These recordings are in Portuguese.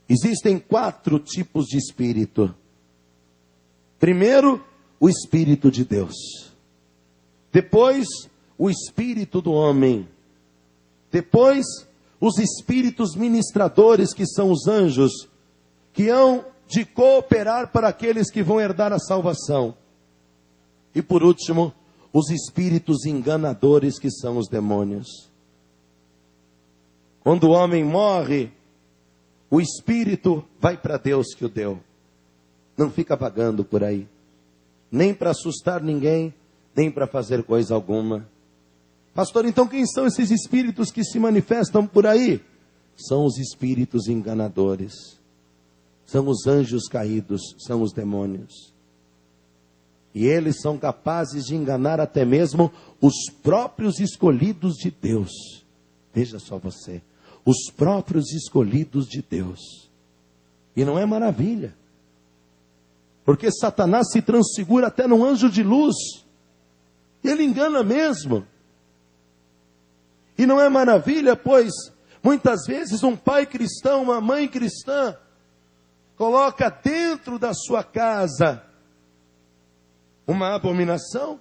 Existem 4 tipos de espírito. Primeiro, o Espírito de Deus. Depois, o espírito do homem. Depois, os espíritos ministradores, que são os anjos, que hão de cooperar para aqueles que vão herdar a salvação. E por último, os espíritos enganadores, que são os demônios. Quando o homem morre, o espírito vai para Deus que o deu. Não fica vagando por aí. Nem para assustar ninguém, nem para fazer coisa alguma. Pastor, então quem são esses espíritos que se manifestam por aí? São os espíritos enganadores. São os anjos caídos, são os demônios. E eles são capazes de enganar até mesmo os próprios escolhidos de Deus. Veja só você. Os próprios escolhidos de Deus. E não é maravilha? Porque Satanás se transfigura até num anjo de luz. Ele engana mesmo. E não é maravilha, pois muitas vezes um pai cristão, uma mãe cristã, coloca dentro da sua casa uma abominação,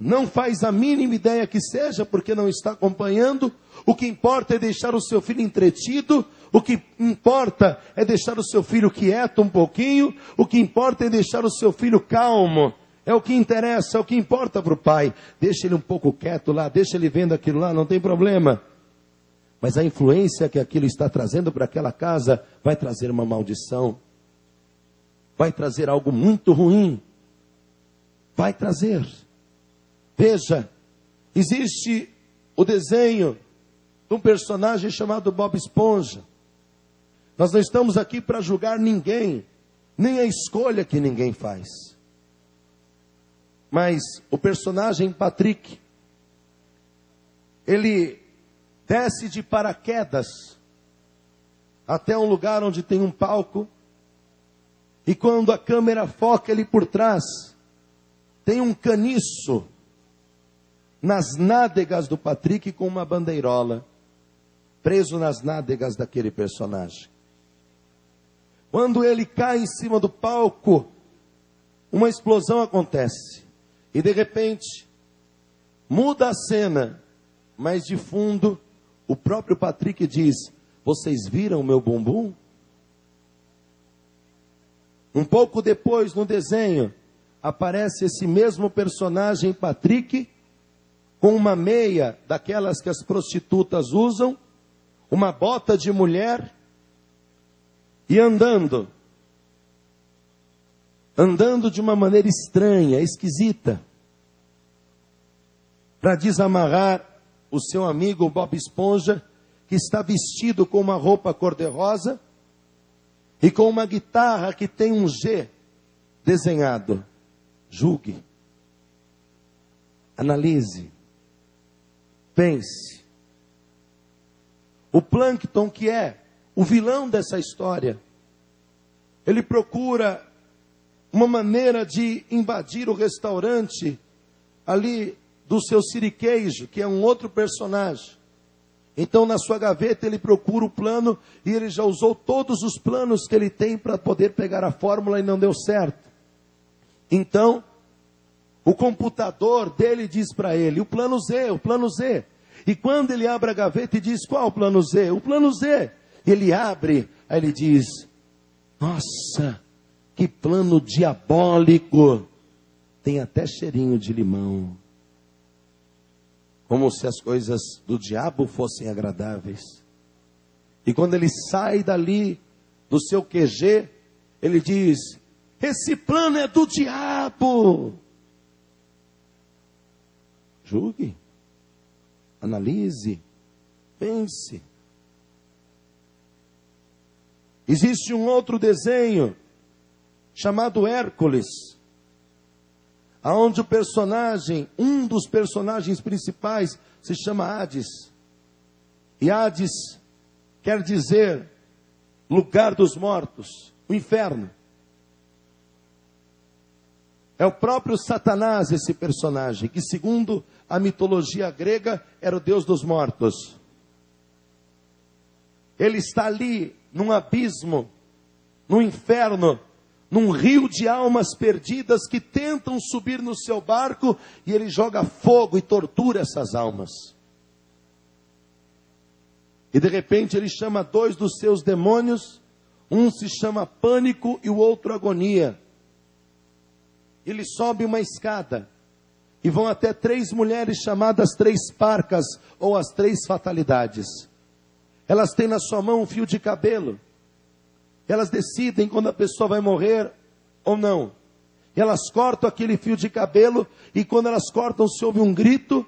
não faz a mínima ideia que seja, porque não está acompanhando. O que importa é deixar o seu filho entretido, o que importa é deixar o seu filho quieto um pouquinho, o que importa é deixar o seu filho calmo. É o que interessa, é o que importa para o pai. Deixa ele um pouco quieto lá, deixa ele vendo aquilo lá, não tem problema. Mas a influência que aquilo está trazendo para aquela casa vai trazer uma maldição. Vai trazer algo muito ruim. Vai trazer. Veja, existe o desenho de um personagem chamado Bob Esponja. Nós não estamos aqui para julgar ninguém, nem a escolha que ninguém faz. Mas o personagem Patrick, ele desce de paraquedas até um lugar onde tem um palco, e quando a câmera foca ele por trás, tem um caniço nas nádegas do Patrick com uma bandeirola, preso nas nádegas daquele personagem. Quando ele cai em cima do palco, uma explosão acontece. E de repente, muda a cena, mas de fundo, o próprio Patrick diz: vocês viram o meu bumbum? Um pouco depois, no desenho, aparece esse mesmo personagem Patrick, com uma meia daquelas que as prostitutas usam, uma bota de mulher, e andando de uma maneira estranha, esquisita, para desamarrar o seu amigo Bob Esponja, que está vestido com uma roupa cor-de-rosa e com uma guitarra que tem um G desenhado. Julgue, analise, pense. O Plâncton, que é o vilão dessa história, ele procura uma maneira de invadir o restaurante ali do seu Siriqueijo, que é um outro personagem. Então, na sua gaveta, ele procura o plano, e ele já usou todos os planos que ele tem para poder pegar a fórmula, e não deu certo. Então, o computador dele diz para ele: o plano Z, o plano Z. E quando ele abre a gaveta e diz: qual o plano Z? O plano Z. Ele abre, aí ele diz: nossa, que plano diabólico. Tem até cheirinho de limão. Como se as coisas do diabo fossem agradáveis. E quando ele sai dali, do seu QG, ele diz: esse plano é do diabo. Julgue, analise, pense. Existe um outro desenho chamado Hércules, aonde o personagem, um dos personagens principais, se chama Hades. E Hades quer dizer lugar dos mortos, o inferno. É o próprio Satanás esse personagem, que segundo a mitologia grega era o deus dos mortos. Ele está ali num abismo, num inferno, num rio de almas perdidas que tentam subir no seu barco, e ele joga fogo e tortura essas almas. E de repente ele chama 2 dos seus demônios, um se chama Pânico e o outro Agonia. Ele sobe uma escada e vão até 3 mulheres chamadas 3 parcas, ou as 3 fatalidades. Elas têm na sua mão um fio de cabelo. Elas decidem quando a pessoa vai morrer ou não. E elas cortam aquele fio de cabelo, e quando elas cortam se ouve um grito,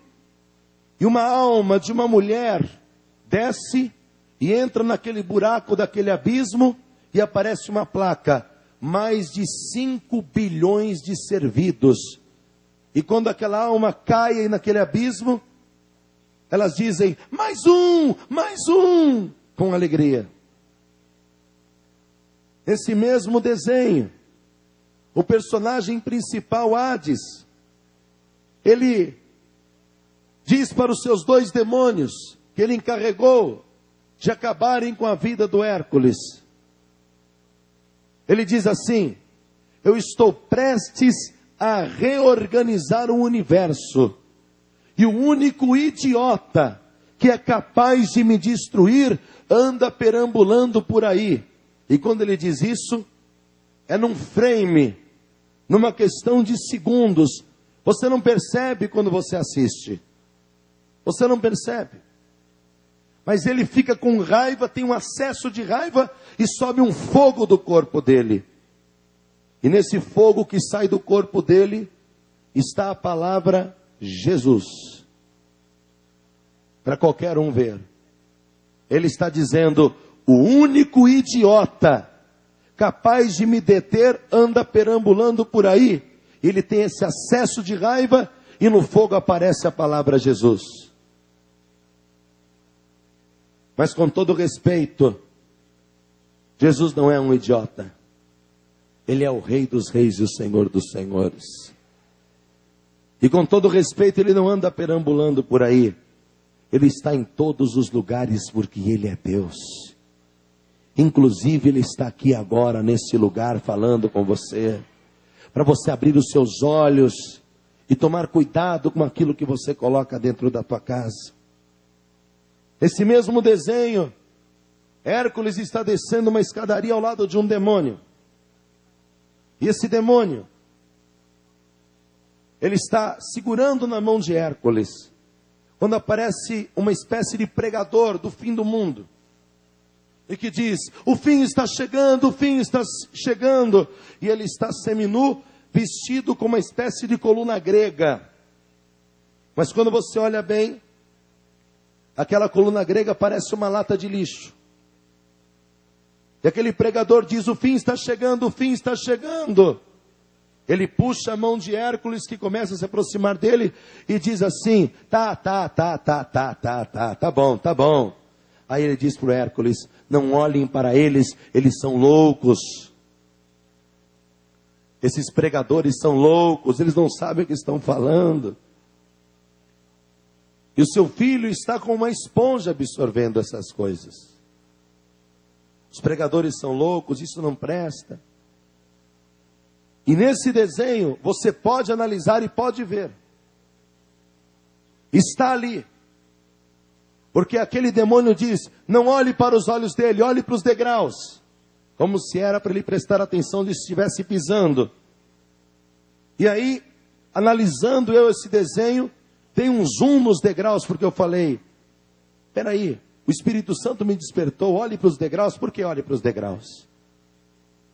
e uma alma de uma mulher desce e entra naquele buraco daquele abismo, e aparece uma placa: mais de 5 bilhões de servidos. E quando aquela alma cai naquele abismo, elas dizem: mais um, com alegria. Nesse mesmo desenho, o personagem principal, Hades, ele diz para os seus 2 demônios que ele encarregou de acabarem com a vida do Hércules. Ele diz assim: eu estou prestes a reorganizar o universo, e o único idiota que é capaz de me destruir anda perambulando por aí. E quando ele diz isso, é num frame, numa questão de segundos. Você não percebe quando você assiste. Você não percebe. Mas ele fica com raiva, tem um acesso de raiva, e sobe um fogo do corpo dele. E nesse fogo que sai do corpo dele, está a palavra Jesus. Para qualquer um ver. Ele está dizendo: o único idiota capaz de me deter anda perambulando por aí. Ele tem esse acesso de raiva, e no fogo aparece a palavra Jesus. Mas com todo respeito, Jesus não é um idiota. Ele é o Rei dos Reis e o Senhor dos Senhores. E com todo respeito, ele não anda perambulando por aí. Ele está em todos os lugares porque ele é Deus. Inclusive ele está aqui agora nesse lugar falando com você, para você abrir os seus olhos e tomar cuidado com aquilo que você coloca dentro da tua casa. Esse mesmo desenho, Hércules está descendo uma escadaria ao lado de um demônio. E esse demônio, ele está segurando na mão de Hércules, quando aparece uma espécie de pregador do fim do mundo, e que diz: o fim está chegando, o fim está chegando. E ele está seminu, vestido com uma espécie de coluna grega. Mas quando você olha bem, aquela coluna grega parece uma lata de lixo. E aquele pregador diz: o fim está chegando, o fim está chegando. Ele puxa a mão de Hércules, que começa a se aproximar dele, e diz assim: tá bom. Aí ele diz para o Hércules: não olhem para eles, eles são loucos. Esses pregadores são loucos, eles não sabem o que estão falando. E o seu filho está com uma esponja absorvendo essas coisas. Os pregadores são loucos, isso não presta. E nesse desenho, você pode analisar e pode ver. Está ali. Porque aquele demônio diz: não olhe para os olhos dele, olhe para os degraus. Como se era para ele prestar atenção se estivesse pisando. E aí, analisando eu esse desenho, tem um zoom nos degraus, porque eu falei: peraí, o Espírito Santo me despertou, olhe para os degraus. Por que olhe para os degraus?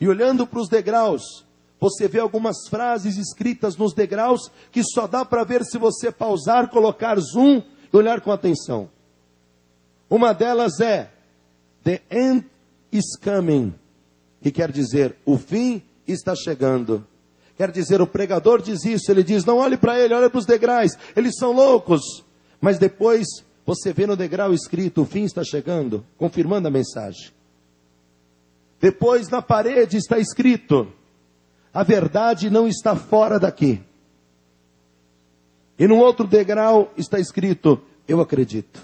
E olhando para os degraus, você vê algumas frases escritas nos degraus, que só dá para ver se você pausar, colocar zoom e olhar com atenção. Uma delas é: the end is coming, que quer dizer, o fim está chegando. Quer dizer, o pregador diz isso, ele diz: não olhe para ele, olhe para os degraus, eles são loucos. Mas depois você vê no degrau escrito: o fim está chegando, confirmando a mensagem. Depois na parede está escrito: a verdade não está fora daqui. E no outro degrau está escrito: eu acredito.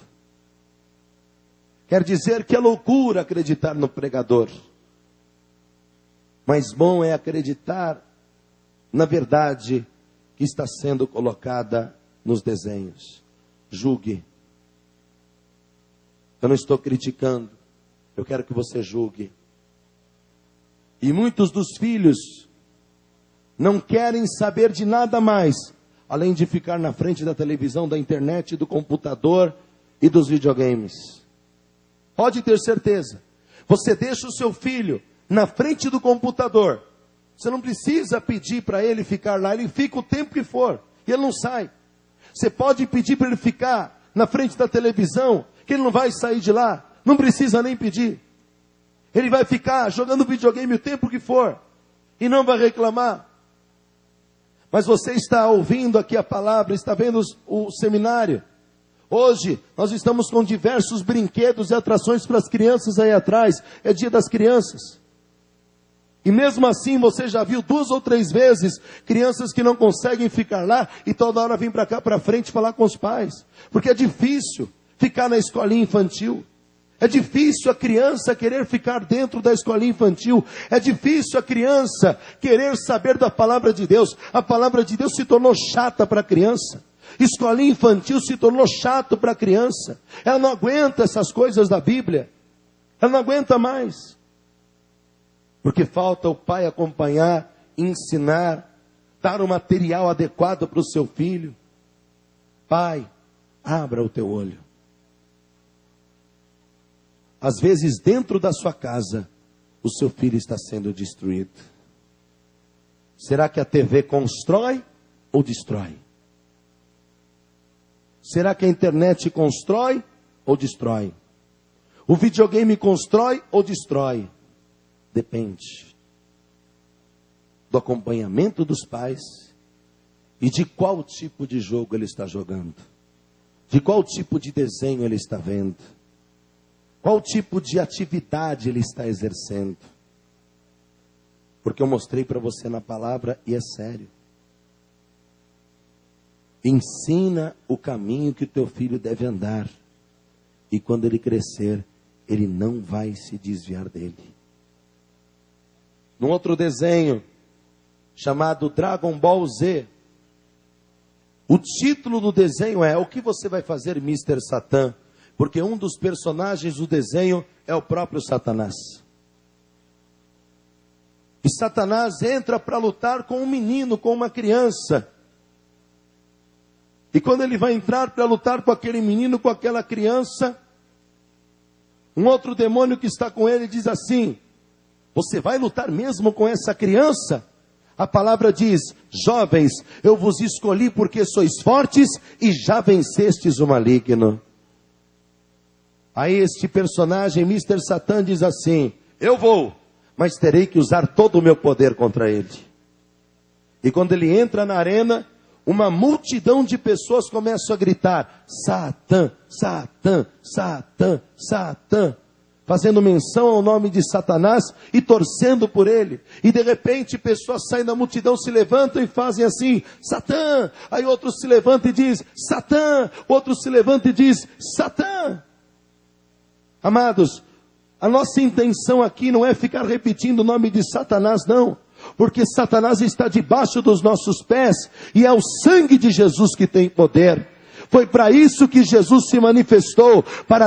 Quer dizer que é loucura acreditar no pregador. Mas bom é acreditar na verdade que está sendo colocada nos desenhos. Julgue. Eu não estou criticando. Eu quero que você julgue. E muitos dos filhos não querem saber de nada mais, além de ficar na frente da televisão, da internet, do computador e dos videogames. Pode ter certeza. Você deixa o seu filho na frente do computador. Você não precisa pedir para ele ficar lá. Ele fica o tempo que for. E ele não sai. Você pode pedir para ele ficar na frente da televisão, que ele não vai sair de lá. Não precisa nem pedir. Ele vai ficar jogando videogame o tempo que for. E não vai reclamar. Mas você está ouvindo aqui a palavra, está vendo o seminário. Hoje, nós estamos com diversos brinquedos e atrações para as crianças aí atrás. É dia das crianças. E mesmo assim, você já viu 2 ou 3 vezes crianças que não conseguem ficar lá e toda hora vêm para cá, para frente, falar com os pais. Porque é difícil ficar na escolinha infantil. É difícil a criança querer ficar dentro da escolinha infantil. É difícil a criança querer saber da palavra de Deus. A palavra de Deus se tornou chata para a criança. Escolinha infantil se tornou chato para a criança. Ela não aguenta essas coisas da Bíblia. Ela não aguenta mais. Porque falta o pai acompanhar, ensinar, dar o material adequado para o seu filho. Pai, abra o teu olho. Às vezes dentro da sua casa, o seu filho está sendo destruído. Será que a TV constrói ou destrói? Será que a internet constrói ou destrói? O videogame constrói ou destrói? Depende do acompanhamento dos pais e de qual tipo de jogo ele está jogando, de qual tipo de desenho ele está vendo, qual tipo de atividade ele está exercendo. Porque eu mostrei para você na palavra e é sério. Ensina o caminho que o teu filho deve andar. E quando ele crescer, ele não vai se desviar dele. Num outro desenho, chamado Dragon Ball Z, o título do desenho é: o que você vai fazer, Mr. Satan? Porque um dos personagens do desenho é o próprio Satanás. E Satanás entra para lutar com um menino, com uma criança. E quando ele vai entrar para lutar com aquele menino, com aquela criança, um outro demônio que está com ele diz assim: você vai lutar mesmo com essa criança? A palavra diz: jovens, eu vos escolhi porque sois fortes e já vencestes o maligno. Aí este personagem, Mr. Satan, diz assim: eu vou, mas terei que usar todo o meu poder contra ele. E quando ele entra na arena, uma multidão de pessoas começam a gritar: Satã, Satã, Satã, Satã, fazendo menção ao nome de Satanás e torcendo por ele. E de repente pessoas saem da multidão, se levantam e fazem assim: Satã. Aí outro se levanta e diz: Satã. Outro se levanta e diz: Satã. Amados, a nossa intenção aqui não é ficar repetindo o nome de Satanás, não. Porque Satanás está debaixo dos nossos pés e é o sangue de Jesus que tem poder. Foi para isso que Jesus se manifestou, para